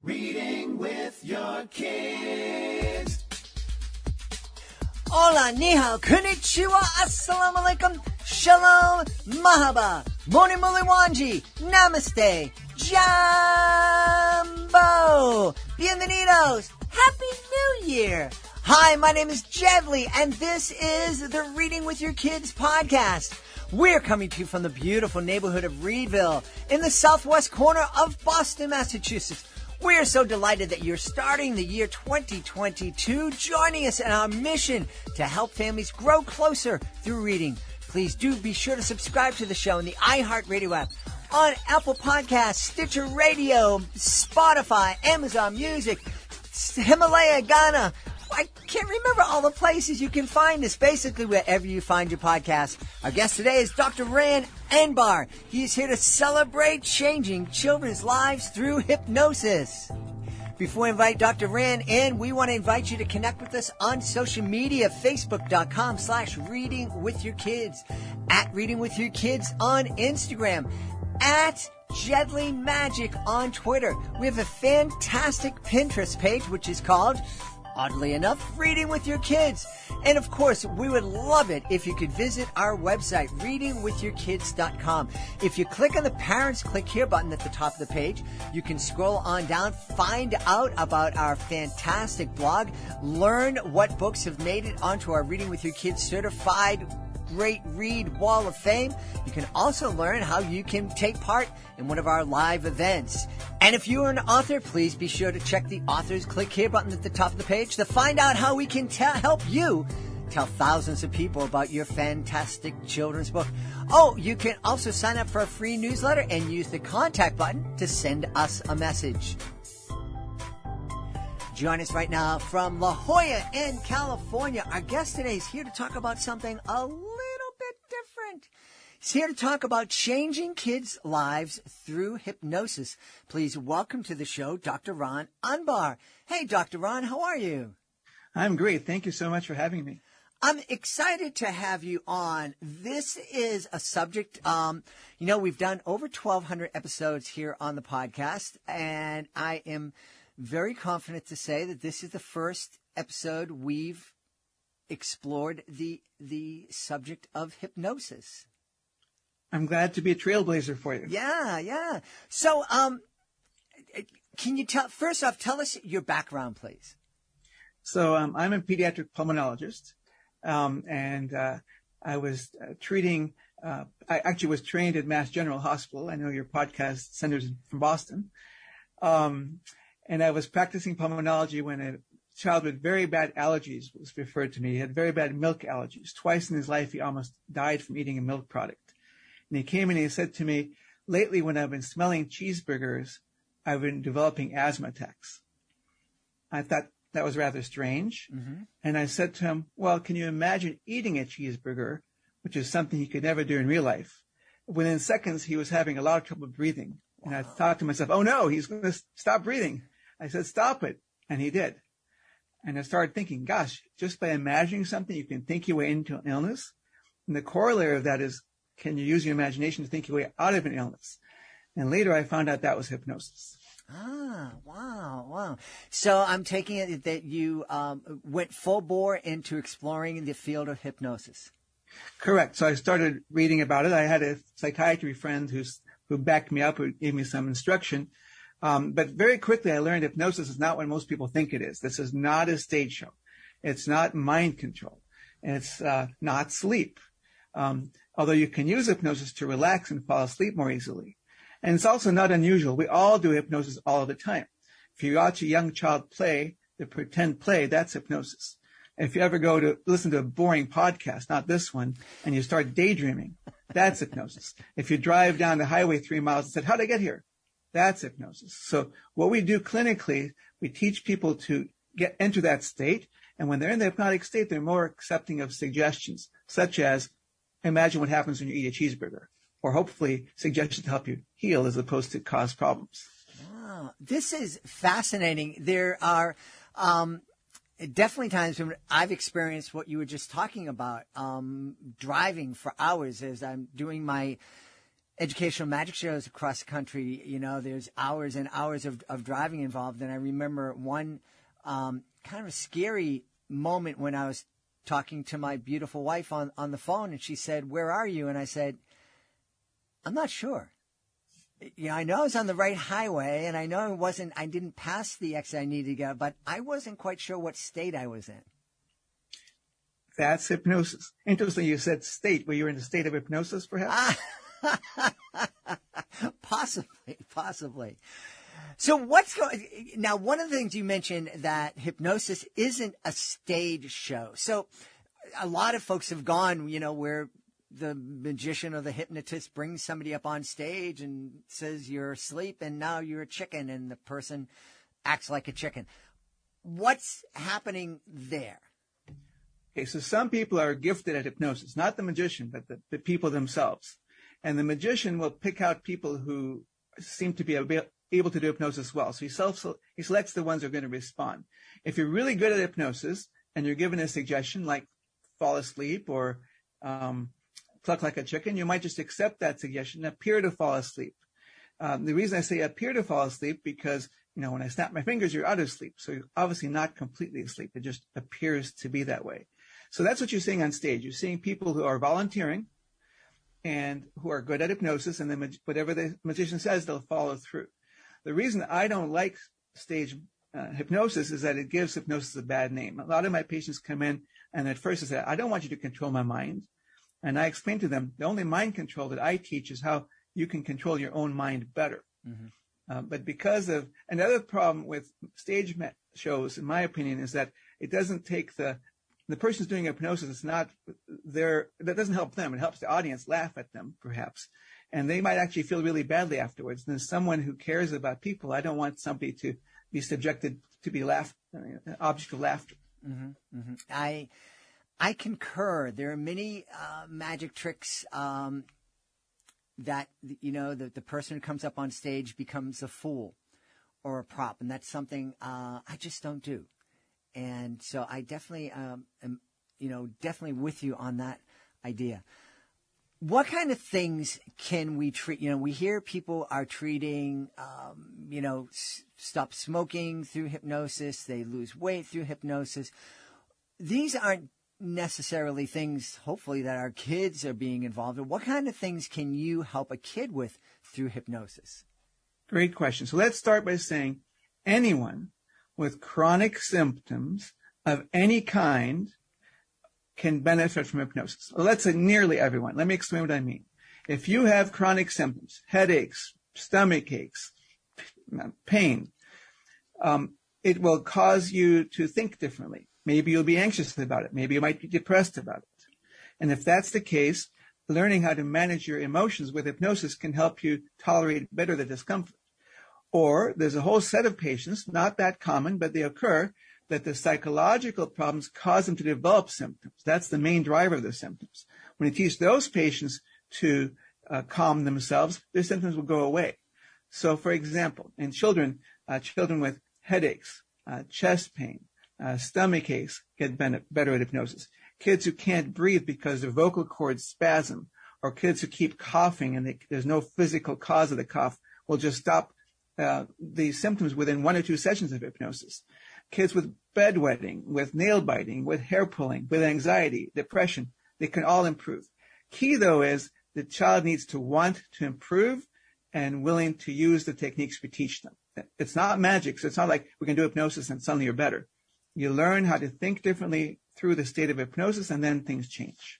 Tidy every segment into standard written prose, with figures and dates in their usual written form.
Reading with your kids. Hola, ni hao, konnichiwa, assalamu alaikum, shalom, mahaba, moni muli wanji, namaste, jambo, bienvenidos, happy new year. Hi, my name is Jedley, and this is the Reading with Your Kids podcast. We're coming to you from the beautiful neighborhood of Reedville in the southwest corner of Boston, Massachusetts. We're so delighted that you're starting the year 2022, joining us in our mission to help families grow closer through reading. Please do be sure to subscribe to the show in the iHeartRadio app, on Apple Podcasts, Stitcher Radio, Spotify, Amazon Music, Himalaya, Ghana. I can't remember all the places you can find us, basically wherever you find your podcast. Our guest today is Dr. Ran Anbar. He is here to celebrate changing children's lives through hypnosis. Before we invite Dr. Ran in, we want to invite you to connect with us on social media, facebook.com/readingwithyourkids, at Reading With Your Kids on Instagram, at Jedley Magic on Twitter. We have a fantastic Pinterest page, which is called, oddly enough, Reading With Your Kids. And of course, we would love it if you could visit our website, readingwithyourkids.com. If you click on the Parents Click Here button at the top of the page, you can scroll on down, find out about our fantastic blog, learn what books have made it onto our Reading With Your Kids certified Great Read Wall of Fame. You can also learn how you can take part in one of our live events. And if you are an author, please be sure to check the Authors Click Here button at the top of the page to find out how we can help you tell thousands of people about your fantastic children's book. Oh, you can also sign up for a free newsletter and use the contact button to send us a message. Join us right now from La Jolla in California. Our guest today is here to talk about something a little bit different. He's here to talk about changing kids' lives through hypnosis. Please welcome to the show, Dr. Ron Anbar. Hey, Dr. Ron, how are you? I'm great. Thank you so much for having me. I'm excited to have you on. This is a subject, we've done over 1,200 episodes here on the podcast, and I am very confident to say that this is the first episode we've explored the subject of hypnosis. I'm glad to be a trailblazer for you. Yeah. So, can you first off, tell us your background, please? So, I'm a pediatric pulmonologist, and I was treating. I actually was trained at Mass General Hospital. I know your podcast centers from Boston. And I was practicing pulmonology when a child with very bad allergies was referred to me. He had very bad milk allergies. Twice in his life, he almost died from eating a milk product. And he came in and he said to me, lately when I've been smelling cheeseburgers, I've been developing asthma attacks. I thought that was rather strange. Mm-hmm. And I said to him, well, can you imagine eating a cheeseburger, which is something he could never do in real life? Within seconds, he was having a lot of trouble breathing. And I thought to myself, oh no, he's going to stop breathing. I said, stop it. And he did. And I started thinking, gosh, just by imagining something, you can think your way into an illness. And the corollary of that is, can you use your imagination to think your way out of an illness? And later I found out that was hypnosis. Ah, wow. So I'm taking it that you went full bore into exploring the field of hypnosis. Correct. So I started reading about it. I had a psychiatry friend who backed me up, who gave me some instruction. But very quickly, I learned hypnosis is not what most people think it is. This is not a stage show. It's not mind control. It's not sleep. Although you can use hypnosis to relax and fall asleep more easily. And it's also not unusual. We all do hypnosis all the time. If you watch a young child play, the pretend play, that's hypnosis. If you ever go to listen to a boring podcast, not this one, and you start daydreaming, that's hypnosis. If you drive down the highway 3 miles and said, how'd I get here? That's hypnosis. So what we do clinically, we teach people to get into that state. And when they're in the hypnotic state, they're more accepting of suggestions, such as imagine what happens when you eat a cheeseburger, or hopefully suggestions to help you heal as opposed to cause problems. Wow. This is fascinating. There are definitely times when I've experienced what you were just talking about, driving for hours as I'm doing my educational magic shows across the country, you know, there's hours and hours of driving involved. And I remember one kind of a scary moment when I was talking to my beautiful wife on the phone, and she said, "Where are you?" And I said, "I'm not sure. You know, I know I was on the right highway, and I know I didn't pass the exit I needed to go, but I wasn't quite sure what state I was in." That's hypnosis. Interesting, you said state. Were you in a state of hypnosis, perhaps? Possibly. So now, one of the things you mentioned that hypnosis isn't a stage show. So a lot of folks have gone, you know, where the magician or the hypnotist brings somebody up on stage and says you're asleep and now you're a chicken, and the person acts like a chicken. What's happening there? Okay, so some people are gifted at hypnosis, not the magician, but the people themselves. And the magician will pick out people who seem to be able to do hypnosis well. So he selects the ones who are going to respond. If you're really good at hypnosis and you're given a suggestion like fall asleep or cluck like a chicken, you might just accept that suggestion and appear to fall asleep. The reason I say appear to fall asleep because, you know, when I snap my fingers, you're out of sleep. So you're obviously not completely asleep. It just appears to be that way. So that's what you're seeing on stage. You're seeing people who are volunteering and who are good at hypnosis, and then whatever the magician says, they'll follow through. The reason I don't like stage hypnosis is that it gives hypnosis a bad name. A lot of my patients come in and at first they say, "I don't want you to control my mind." And I explain to them, the only mind control that I teach is how you can control your own mind better. Mm-hmm. But because of another problem with stage shows, in my opinion, is that it doesn't take the person's doing hypnosis. It's not that doesn't help them. It helps the audience laugh at them, perhaps. And they might actually feel really badly afterwards. And as someone who cares about people, I don't want somebody to be subjected to be object of laughter. Mm-hmm, mm-hmm. I concur. There are many magic tricks that, you know, the person who comes up on stage becomes a fool or a prop. And that's something I just don't do. And so I definitely am, you know, definitely with you on that idea. What kind of things can we treat? You know, we hear people are treating, you know, stop smoking through hypnosis. They lose weight through hypnosis. These aren't necessarily things, hopefully, that our kids are being involved in. What kind of things can you help a kid with through hypnosis? Great question. So let's start by saying anyone with chronic symptoms of any kind can benefit from hypnosis. Well, let's say nearly everyone. Let me explain what I mean. If you have chronic symptoms, headaches, stomach aches, pain, it will cause you to think differently. Maybe you'll be anxious about it. Maybe you might be depressed about it. And if that's the case, learning how to manage your emotions with hypnosis can help you tolerate better the discomfort. Or there's a whole set of patients, not that common, but they occur, that the psychological problems cause them to develop symptoms. That's the main driver of the symptoms. When you teach those patients to calm themselves, their symptoms will go away. So, for example, in children with headaches, chest pain, stomach aches get better at hypnosis. Kids who can't breathe because their vocal cords spasm, or kids who keep coughing and there's no physical cause of the cough, will just stop the symptoms within 1 or 2 sessions of hypnosis. Kids with bedwetting, with nail biting, with hair pulling, with anxiety, depression, they can all improve. Key, though, is the child needs to want to improve and willing to use the techniques we teach them. It's not magic, so it's not like we can do hypnosis and suddenly you're better. You learn how to think differently through the state of hypnosis, and then things change.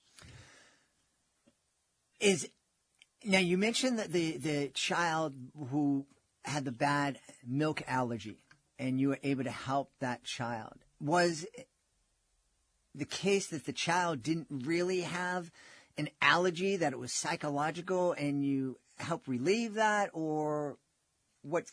Now, you mentioned that the child who had the bad milk allergy, and you were able to help that child. Was the case that the child didn't really have an allergy, that it was psychological, and you helped relieve that, or what?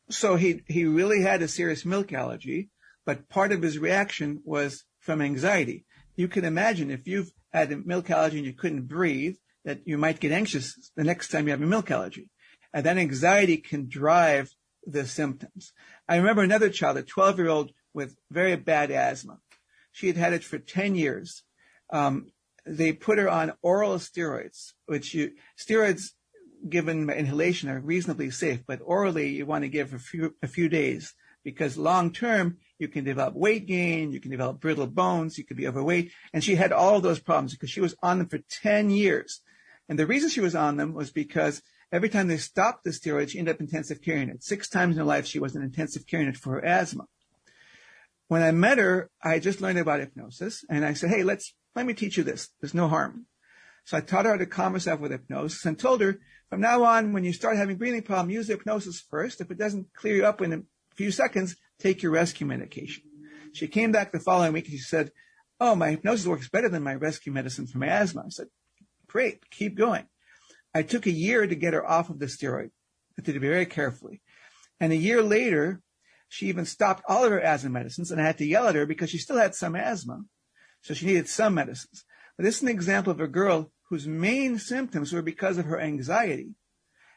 So he really had a serious milk allergy, but part of his reaction was from anxiety. You can imagine if you've had a milk allergy and you couldn't breathe, that you might get anxious the next time you have a milk allergy. And that anxiety can drive the symptoms. I remember another child, a 12-year-old with very bad asthma. She had had it for 10 years. They put her on oral steroids, steroids given by inhalation are reasonably safe, but orally you want to give a few days, because long term you can develop weight gain, you can develop brittle bones, you could be overweight. And she had all of those problems because she was on them for 10 years. And the reason she was on them was because every time they stopped the steroids, she ended up intensive care unit. 6 times in her life she was in intensive care unit for her asthma. When I met her, I had just learned about hypnosis, and I said, hey, let me teach you this. There's no harm. So I taught her how to calm herself with hypnosis and told her, from now on, when you start having breathing problems, use hypnosis first. If it doesn't clear you up in a few seconds, take your rescue medication. She came back the following week and she said, oh, my hypnosis works better than my rescue medicine for my asthma. I said, great, keep going. I took a year to get her off of the steroid. I did it very carefully. And a year later, she even stopped all of her asthma medicines, and I had to yell at her because she still had some asthma. So she needed some medicines. But this is an example of a girl whose main symptoms were because of her anxiety.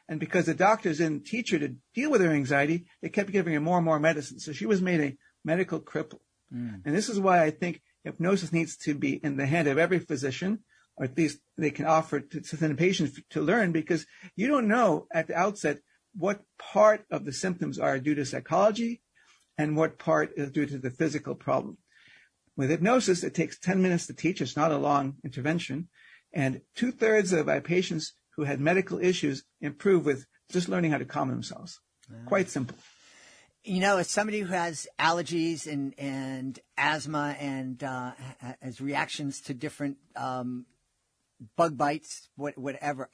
And because the doctors didn't teach her to deal with her anxiety, they kept giving her more and more medicine. So she was made a medical cripple. And this is why I think hypnosis needs to be in the hand of every physician, or at least they can offer to send patients to learn, because you don't know at the outset what part of the symptoms are due to psychology and what part is due to the physical problem. With hypnosis, it takes 10 minutes to teach. It's not a long intervention. And 2/3 of my patients who had medical issues improve with just learning how to calm themselves. Quite simple. You know, as somebody who has allergies and asthma and has reactions to different bug bites, whatever,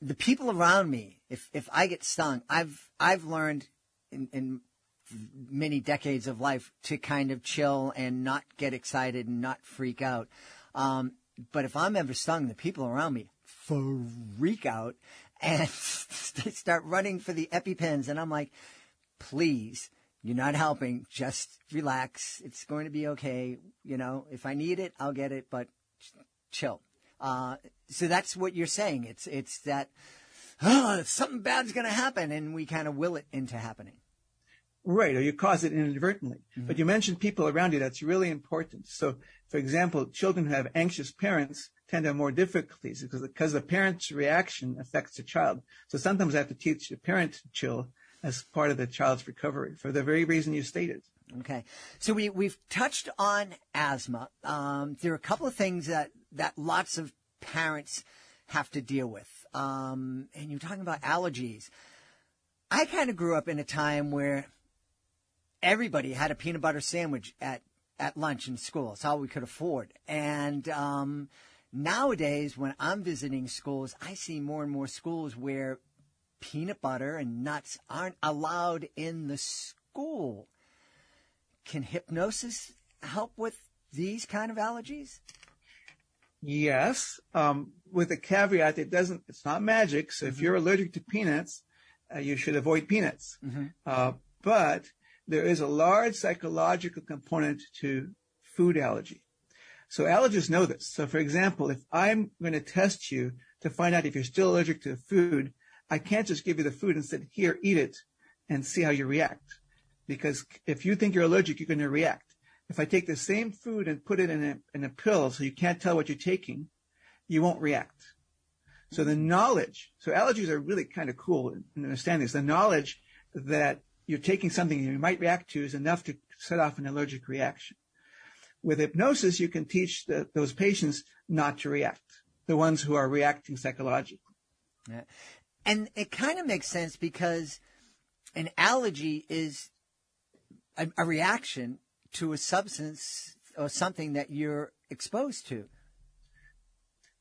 the people around me, if I get stung, I've learned in many decades of life to kind of chill and not get excited and not freak out. But if I'm ever stung, the people around me freak out and they start running for the EpiPens. And I'm like, please, you're not helping. Just relax. It's going to be okay. You know, if I need it, I'll get it, but chill. So that's what you're saying. It's that, something bad's going to happen, and we kind of will it into happening. Right, or you cause it inadvertently. But you mentioned people around you. That's really important. So, for example, children who have anxious parents tend to have more difficulties because the parent's reaction affects the child. So sometimes I have to teach the parent to chill as part of the child's recovery for the very reason you stated. Okay. So we've touched on asthma. There are a couple of things that lots of parents have to deal with. And you're talking about allergies. I kind of grew up in a time where everybody had a peanut butter sandwich at lunch in school. It's all we could afford. And nowadays, when I'm visiting schools, I see more and more schools where peanut butter and nuts aren't allowed in the school. Can hypnosis help with these kind of allergies? Yes, with a caveat, it's not magic. So if you're allergic to peanuts, you should avoid peanuts. But there is a large psychological component to food allergy. So allergists know this. So for example, if I'm going to test you to find out if you're still allergic to the food, I can't just give you the food and say, here, eat it and see how you react. Because if you think you're allergic, you're going to react. If I take the same food and put it in a pill so you can't tell what you're taking, you won't react. So the knowledge, so allergies are really kind of cool in understanding this. The knowledge that you're taking something you might react to is enough to set off an allergic reaction. With hypnosis, you can teach those patients not to react, the ones who are reacting psychologically. Yeah. And it kind of makes sense because an allergy is a reaction to a substance or something that you're exposed to.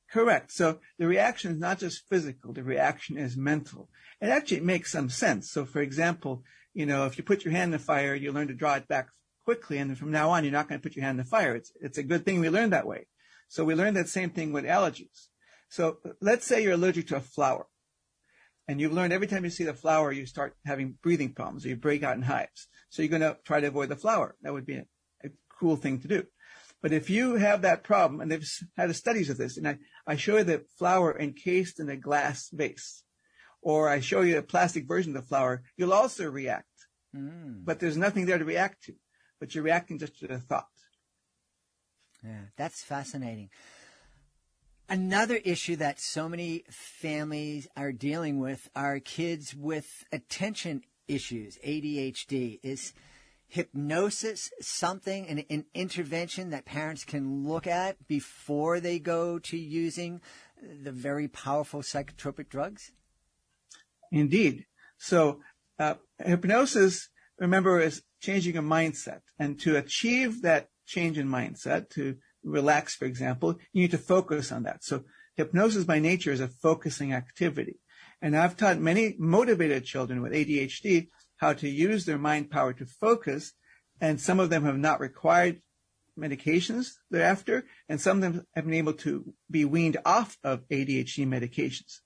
Correct. So the reaction is not just physical. The reaction is mental. It actually makes some sense. So, for example, if you put your hand in the fire, you learn to draw it back quickly. And from now on, you're not going to put your hand in the fire. It's a good thing we learned that way. So we learned that same thing with allergies. So let's say you're allergic to a flower. And you've learned every time you see the flower, you start having breathing problems or you break out in hives. So you're going to try to avoid the flower. That would be a cool thing to do. But if you have that problem, and they've had studies of this, and I show you the flower encased in a glass vase, or I show you a plastic version of the flower, you'll also react. But there's nothing there to react to. But you're reacting just to the thought. Yeah, that's fascinating. Another issue that so many families are dealing with are kids with attention issues, ADHD. Is hypnosis something, an intervention that parents can look at before they go to using the very powerful psychotropic drugs? Indeed. So hypnosis, remember, is changing a mindset. And to achieve that change in mindset, to relax, for example, you need to focus on that. So hypnosis by nature is a focusing activity. And I've taught many motivated children with ADHD how to use their mind power to focus. And some of them have not required medications thereafter. And some of them have been able to be weaned off of ADHD medications.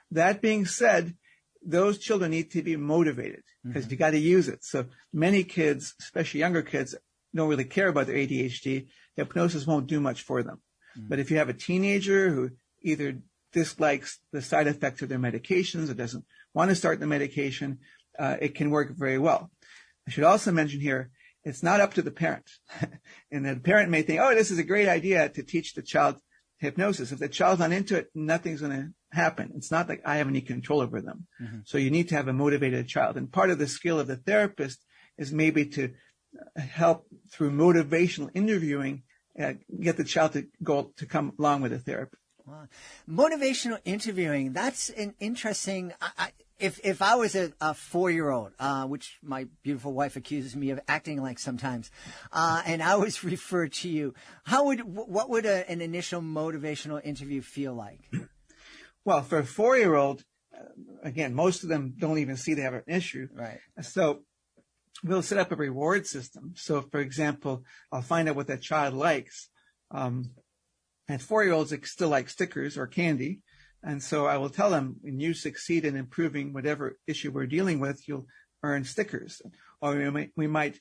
That being said, those children need to be motivated because you got to use it. So many kids, especially younger kids, don't really care about their ADHD. Hypnosis won't do much for them. But if you have a teenager who either dislikes the side effects of their medications or doesn't want to start the medication, it can work very well. I should also mention here, it's not up to the parent. And the parent may think, oh, this is a great idea to teach the child hypnosis. If the child's not into it, nothing's going to happen. It's not like I have any control over them. So you need to have a motivated child. And part of the skill of the therapist is maybe to help through motivational interviewing, get the child to come along with the therapy. Wow. Motivational interviewing, that's an interesting, if I was a 4-year-old, which my beautiful wife accuses me of acting like sometimes, and I was referred to you, what would an initial motivational interview feel like? Well, for a 4-year-old, again, most of them don't even see they have an issue. Right. So we'll set up a reward system. So, for example, I'll find out what that child likes. And 4-year-olds still like stickers or candy. And so I will tell them, when you succeed in improving whatever issue we're dealing with, you'll earn stickers. Or we might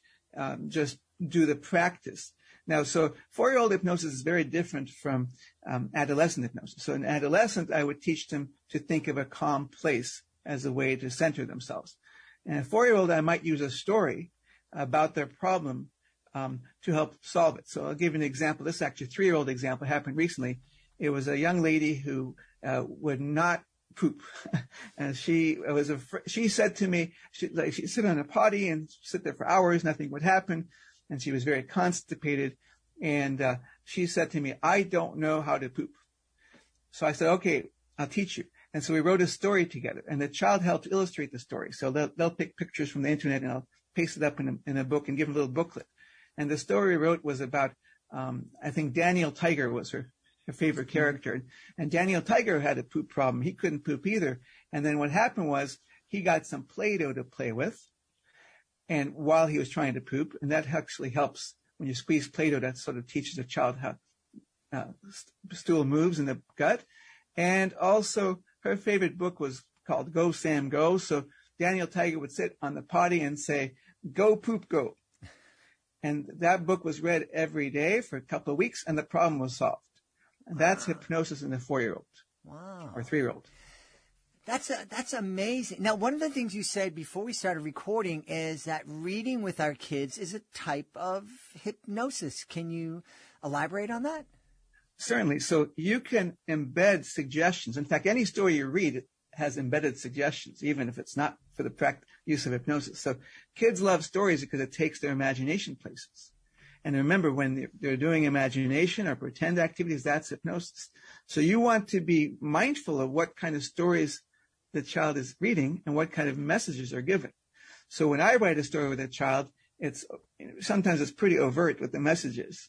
just do the practice. Now, so 4-year-old hypnosis is very different from adolescent hypnosis. So in adolescent, I would teach them to think of a calm place as a way to center themselves. And a 4-year-old, I might use a story about their problem to help solve it. So I'll give you an example. This actually 3-year-old example happened recently. It was a young lady who would not poop. And she said to me, she'd sit on a potty and sit there for hours, nothing would happen. And she was very constipated. And she said to me, I don't know how to poop. So I said, okay, I'll teach you. And so we wrote a story together, and the child helped illustrate the story. So they'll pick pictures from the internet, and I'll paste it up in a book and give them a little booklet. And the story we wrote was about, I think Daniel Tiger was her favorite character. And Daniel Tiger had a poop problem. He couldn't poop either. And then what happened was he got some Play-Doh to play with, and while he was trying to poop, and that actually helps when you squeeze Play-Doh, that sort of teaches a child how stool moves in the gut. And also, her favorite book was called Go, Sam, Go. So Daniel Tiger would sit on the potty and say, go, poop, go. And that book was read every day for a couple of weeks, and the problem was solved. And that's hypnosis in a 4-year-old. Wow. Or 3-year-old. That's amazing. Now, one of the things you said before we started recording is that reading with our kids is a type of hypnosis. Can you elaborate on that? Certainly. So you can embed suggestions. In fact, any story you read has embedded suggestions, even if it's not for the use of hypnosis. So kids love stories because it takes their imagination places. And remember, when they're doing imagination or pretend activities, that's hypnosis. So you want to be mindful of what kind of stories the child is reading and what kind of messages are given. So when I write a story with a child, sometimes it's pretty overt with the messages.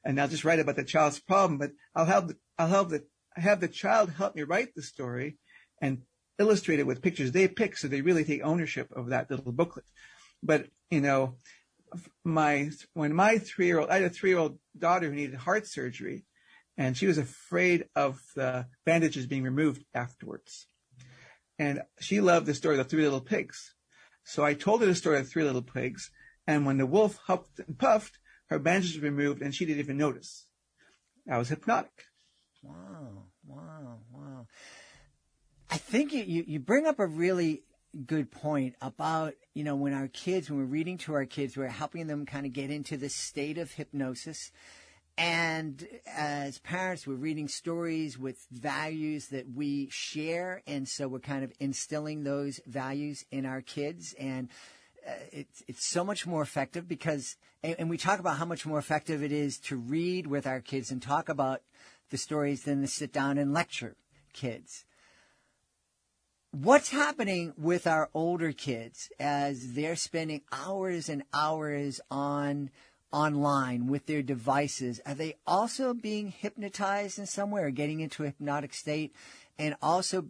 And I'll just write about the child's problem, but I'll have the child help me write the story and illustrate it with pictures they pick, so they really take ownership of that little booklet. But when my 3-year-old, I had a 3-year-old daughter who needed heart surgery, and she was afraid of the bandages being removed afterwards. And she loved the story of the 3 Little Pigs. So I told her the story of 3 Little Pigs, and when the wolf huffed and puffed, her bandages were removed, and she didn't even notice. That was hypnotic. Wow. I think you bring up a really good point about, when we're reading to our kids, we're helping them kind of get into the state of hypnosis. And as parents, we're reading stories with values that we share. And so we're kind of instilling those values in our kids. And it's so much more effective because, and we talk about how much more effective it is to read with our kids and talk about the stories than to sit down and lecture kids. What's happening with our older kids as they're spending hours and hours online with their devices? Are they also being hypnotized in some way or getting into a hypnotic state and also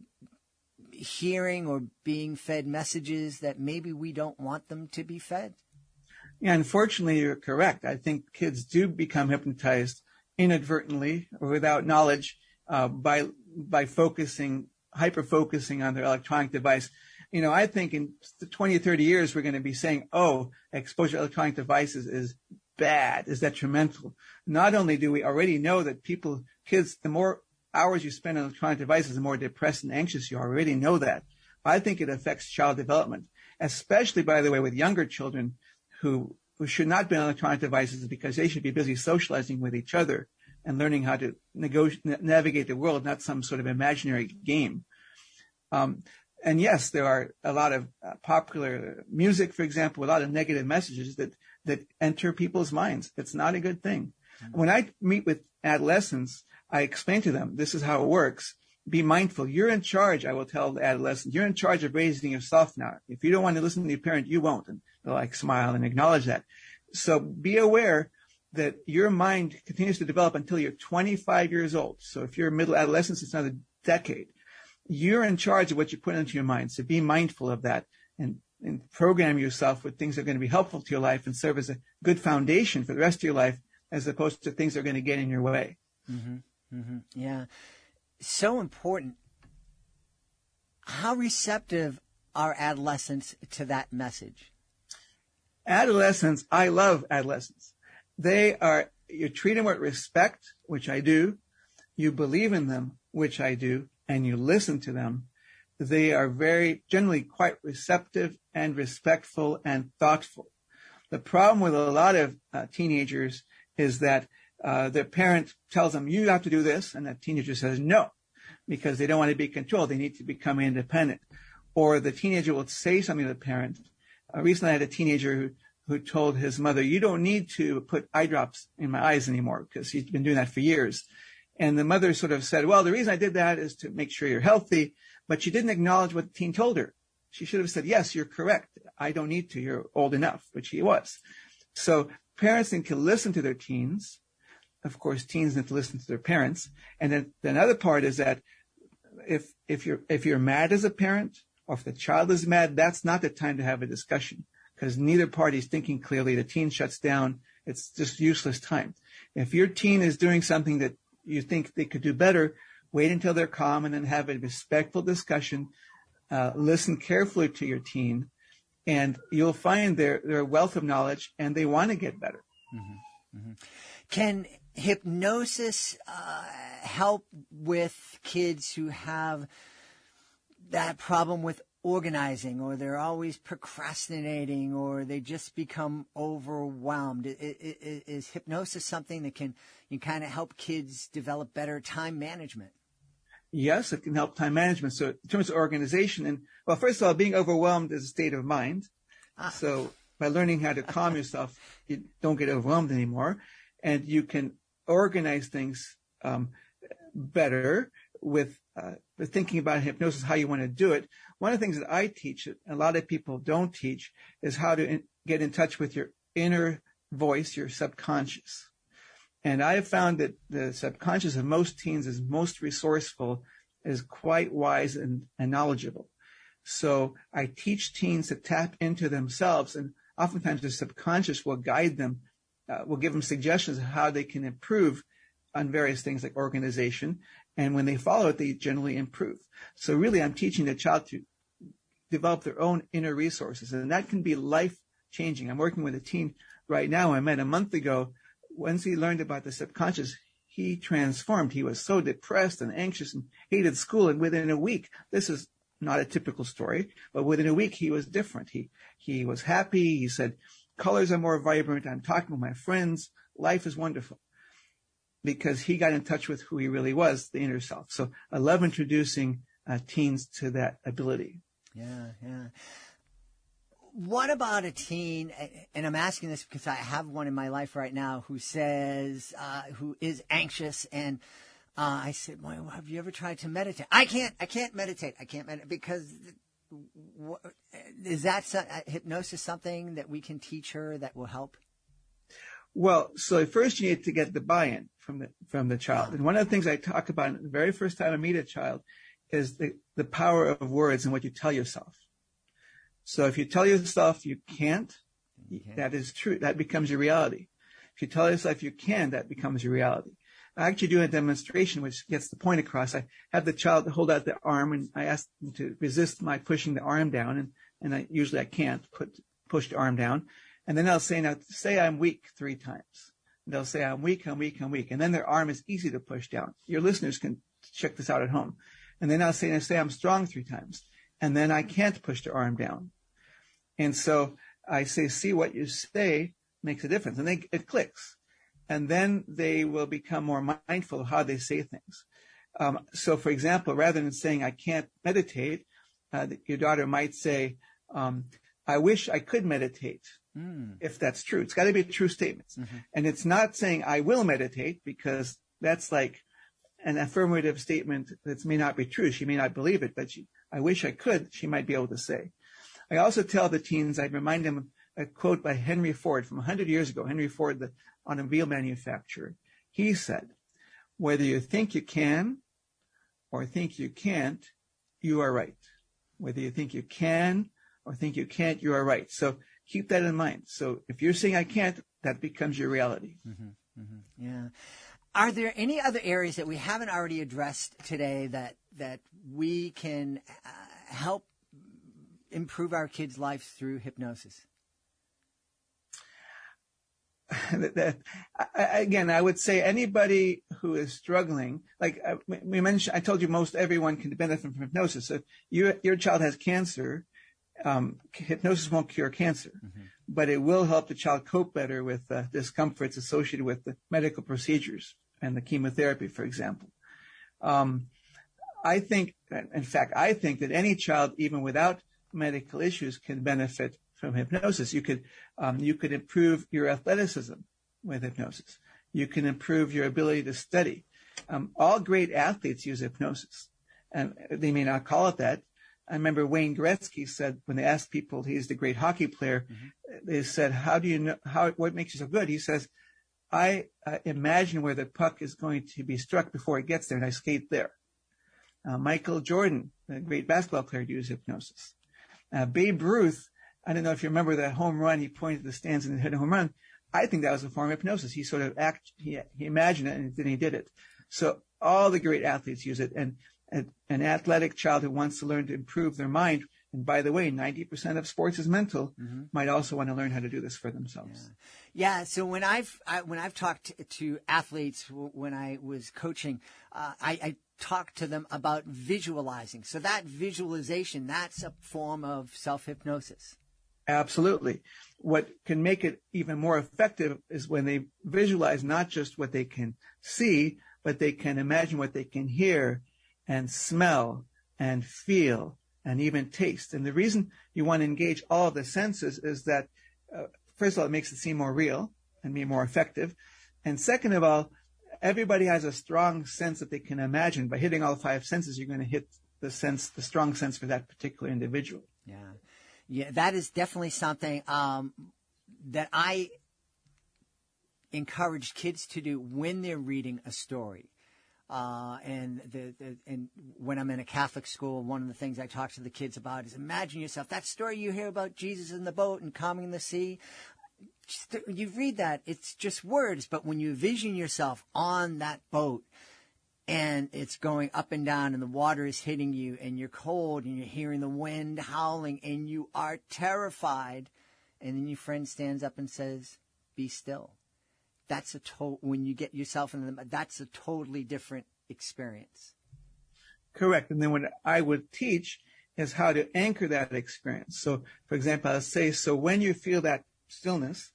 hearing or being fed messages that maybe we don't want them to be fed? Yeah, unfortunately, you're correct. I think kids do become hypnotized inadvertently or without knowledge by hyper-focusing on their electronic device. You know, I think in 20 or 30 years, we're going to be saying, oh, exposure to electronic devices is bad, is detrimental. Not only do we already know that kids, the more hours you spend on electronic devices, the more depressed and anxious you are. We already know that. I think it affects child development, especially, by the way, with younger children who should not be on electronic devices because they should be busy socializing with each other and learning how to navigate the world, not some sort of imaginary game. And yes, there are a lot of popular music, for example, a lot of negative messages that enter people's minds. It's not a good thing. Mm-hmm. When I meet with adolescents, I explain to them, this is how it works. Be mindful. You're in charge, I will tell the adolescent. You're in charge of raising yourself now. If you don't want to listen to your parent, you won't. And they'll smile and acknowledge that. So be aware that your mind continues to develop until you're 25 years old. So if you're middle adolescence, it's another decade. You're in charge of what you put into your mind. So be mindful of that and program yourself with things that are going to be helpful to your life and serve as a good foundation for the rest of your life, as opposed to things that are going to get in your way. Mm-hmm. Mm-hmm. Yeah. So important. How receptive are adolescents to that message? Adolescents, I love adolescents. You treat them with respect, which I do. You believe in them, which I do, and you listen to them. They are generally quite receptive and respectful and thoughtful. The problem with a lot of teenagers is that their parent tells them, you have to do this, and that teenager says no, because they don't want to be controlled. They need to become independent. Or the teenager will say something to the parent. Recently, I had a teenager who told his mother, you don't need to put eye drops in my eyes anymore, because he's been doing that for years. And the mother sort of said, well, the reason I did that is to make sure you're healthy. But she didn't acknowledge what the teen told her. She should have said, yes, you're correct. I don't need to. You're old enough, which he was. So parents need to listen to their teens. Of course, teens need to listen to their parents. And then the other part is that if you're mad as a parent, or if the child is mad, that's not the time to have a discussion, because neither party is thinking clearly. The teen shuts down. It's just useless time. If your teen is doing something that you think they could do better, wait until they're calm and then have a respectful discussion. Listen carefully to your teen, and you'll find they're a wealth of knowledge and they want to get better. Mm-hmm. Mm-hmm. Can hypnosis help with kids who have that problem with organizing, or they're always procrastinating, or they just become overwhelmed? Is hypnosis something that can kind of help kids develop better time management? Yes, it can help time management. So in terms of organization, well, first of all, being overwhelmed is a state of mind. So by learning how to calm yourself, you don't get overwhelmed anymore. And you can organize things better with thinking about hypnosis, how you want to do it. One of the things that I teach, that a lot of people don't teach, is how to get in touch with your inner voice, your subconscious. And I have found that the subconscious of most teens is most resourceful, is quite wise and knowledgeable. So I teach teens to tap into themselves, and oftentimes the subconscious will guide them, will give them suggestions of how they can improve on various things like organization. And when they follow it, they generally improve. So really, I'm teaching the child to develop their own inner resources, and that can be life-changing. I'm working with a teen right now I met a month ago. Once he learned about the subconscious, he transformed. He was so depressed and anxious and hated school. And within a week, this is not a typical story, but within a week, he was different. He was happy. He said, colors are more vibrant. I'm talking with my friends. Life is wonderful. because he got in touch with who he really was, the inner self. So I love introducing teens to that ability. Yeah, yeah. What about a teen, and I'm asking this because I have one in my life right now who says, who is anxious, and I said, well, have you ever tried to meditate? I can't meditate. I can't meditate because is that hypnosis something that we can teach her that will help? Well, so first you need to get the buy-in from the child. And one of the things I talk about the very first time I meet a child is the power of words and what you tell yourself. So if you tell yourself you can't, that is true. That becomes your reality. If you tell yourself you can, that becomes your reality. I actually do a demonstration which gets the point across. I have the child hold out the arm, and I ask them to resist my pushing the arm down, and I usually can't push the arm down. And then I'll say, now say I'm weak 3 times. And they'll say I'm weak, I'm weak, I'm weak. And then their arm is easy to push down. Your listeners can check this out at home. And then I'll say I'm strong 3 times. And then I can't push the arm down. And so I say, see, what you say makes a difference. And it clicks. And then they will become more mindful of how they say things. So, for example, rather than saying I can't meditate, your daughter might say, I wish I could meditate. If that's true. It's got to be true statements. Mm-hmm. And it's not saying I will meditate, because that's like an affirmative statement that may not be true. She may not believe it, but I wish I could, she might be able to say. I also tell the teens, I remind them of a quote by Henry Ford from 100 years ago. Henry Ford, the automobile manufacturer. He said, whether you think you can or think you can't, you are right. Whether you think you can or think you can't, you are right. So keep that in mind. So if you're saying I can't, that becomes your reality. Mm-hmm, mm-hmm. Yeah. Are there any other areas that we haven't already addressed today that we can help improve our kids' lives through hypnosis? Again, I would say anybody who is struggling, like we mentioned, I told you most everyone can benefit from hypnosis. So if your child has cancer, hypnosis won't cure cancer, mm-hmm. but it will help the child cope better with discomforts associated with the medical procedures and the chemotherapy, for example. I think that any child, even without medical issues, can benefit from hypnosis. You could improve your athleticism with hypnosis. You can improve your ability to study. All great athletes use hypnosis, and they may not call it that. I remember Wayne Gretzky said, when they asked people, he's the great hockey player, mm-hmm. they said, how do you know, what makes you so good? He says, I imagine where the puck is going to be struck before it gets there, and I skate there. Michael Jordan, the great basketball player, used hypnosis. Babe Ruth, I don't know if you remember that home run, he pointed to the stands and hit a home run. I think that was a form of hypnosis. He sort of he imagined it, and then he did it. So all the great athletes use it. And an athletic child who wants to learn to improve their mind, and by the way, 90% of sports is mental, mm-hmm. might also want to learn how to do this for themselves. Yeah. So when I've talked to athletes when I was coaching, I talk to them about visualizing. So that visualization, that's a form of self-hypnosis. Absolutely. What can make it even more effective is when they visualize not just what they can see, but they can imagine what they can hear and smell and feel and even taste. And the reason you want to engage all of the senses is that, first of all, it makes it seem more real and be more effective. And second of all, everybody has a strong sense that they can imagine. By hitting all 5 senses, you're going to hit the strong sense for that particular individual. Yeah. Yeah, that is definitely something that I encourage kids to do when they're reading a story. And when I'm in a Catholic school, one of the things I talk to the kids about is imagine yourself, that story you hear about Jesus in the boat and calming the sea. You read that, it's just words, but when you vision yourself on that boat and it's going up and down and the water is hitting you and you're cold and you're hearing the wind howling and you are terrified, and then your friend stands up and says, be still. That's when you get yourself in that's a totally different experience. Correct. And then what I would teach is how to anchor that experience. So, for example, I'll say, so when you feel that stillness,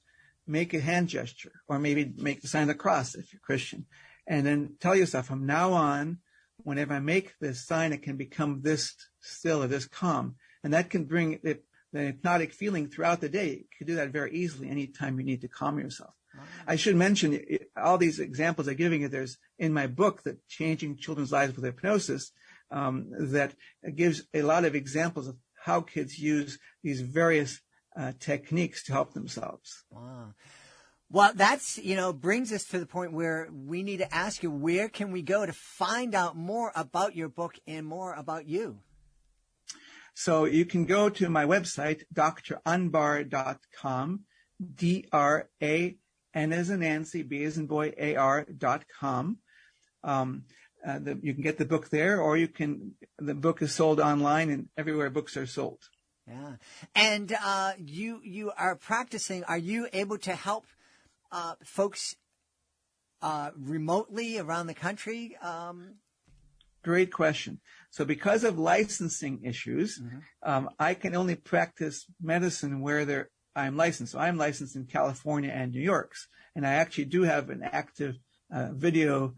make a hand gesture, or maybe make the sign of the cross if you're Christian, and then tell yourself, from now on, whenever I make this sign, it can become this still or this calm. And that can bring the hypnotic feeling throughout the day. You can do that very easily anytime you need to calm yourself. Wow. I should mention all these examples I'm giving you. There's in my book, The Changing Children's Lives with Hypnosis, that gives a lot of examples of how kids use these various techniques to help themselves. Wow. Well, that's, brings us to the point where we need to ask you, where can we go to find out more about your book and more about you? So you can go to my website, dranbar.com, DRAN as in Nancy, B as in boy, AR.com. You can get the book there, or the book is sold online and everywhere books are sold. Yeah. And you are practicing. Are you able to help folks remotely around the country? Great question. So because of licensing issues, I can only practice medicine where I'm licensed. So I'm licensed in California and New York. And I actually do have an active video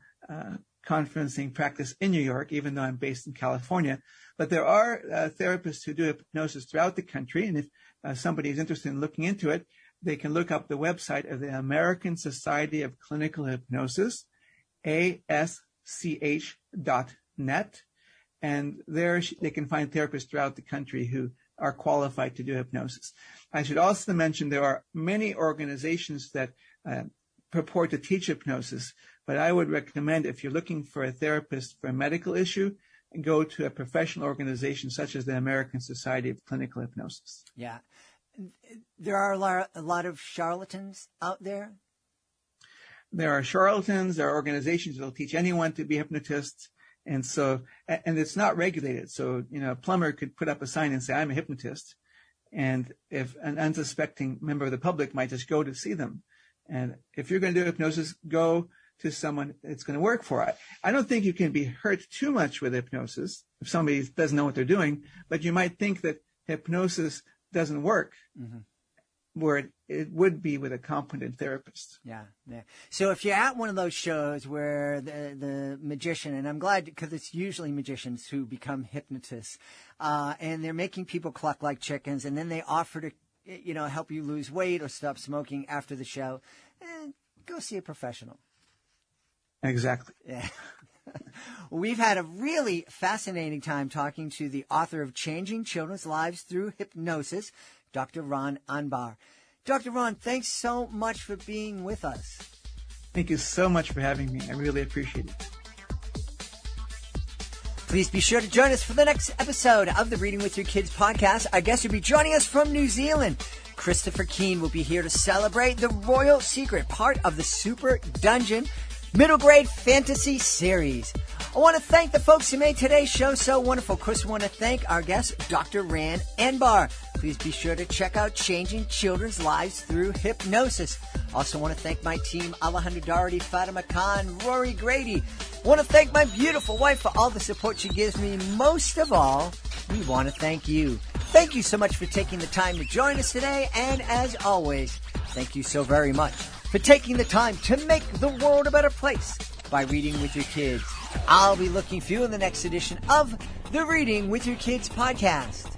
conferencing practice in New York, even though I'm based in California. But there are therapists who do hypnosis throughout the country. And if somebody is interested in looking into it, they can look up the website of the American Society of Clinical Hypnosis, ASCH.net. And there they can find therapists throughout the country who are qualified to do hypnosis. I should also mention there are many organizations that purport to teach hypnosis, but I would recommend, if you're looking for a therapist for a medical issue, go to a professional organization such as the American Society of Clinical Hypnosis. Yeah. There are a lot of charlatans out there. There are charlatans. There are organizations that will teach anyone to be hypnotists. And it's not regulated. So, a plumber could put up a sign and say, I'm a hypnotist. And if an unsuspecting member of the public might just go to see them. And if you're going to do hypnosis, go to someone it's going to work for. I don't think you can be hurt too much with hypnosis if somebody doesn't know what they're doing, but you might think that hypnosis doesn't work, where it would be with a competent therapist. Yeah. So if you're at one of those shows where the magician, and I'm glad because it's usually magicians who become hypnotists, and they're making people cluck like chickens, and then they offer to, help you lose weight or stop smoking after the show, go see a professional. Exactly. Yeah. We've had a really fascinating time talking to the author of Changing Children's Lives Through Hypnosis, Dr. Ron Anbar. Dr. Ron, thanks so much for being with us. Thank you so much for having me. I really appreciate it. Please be sure to join us for the next episode of the Reading with Your Kids podcast. Our guest will be joining us from New Zealand. Christopher Keane will be here to celebrate the Royal Secret, part of the Super Dungeon middle grade fantasy series. I want to thank the folks who made today's show so wonderful. Of course, I want to thank our guest, Dr. Ran Anbar. Please be sure to check out Changing Children's Lives Through Hypnosis. Also want to thank my team, Alejandro Doherty, Fatima Khan, Rory Grady. I want to thank my beautiful wife for all the support she gives me. Most of all, we want to thank you. Thank you so much for taking the time to join us today. And as always, thank you so very much for taking the time to make the world a better place by reading with your kids. I'll be looking for you in the next edition of the Reading with Your Kids podcast.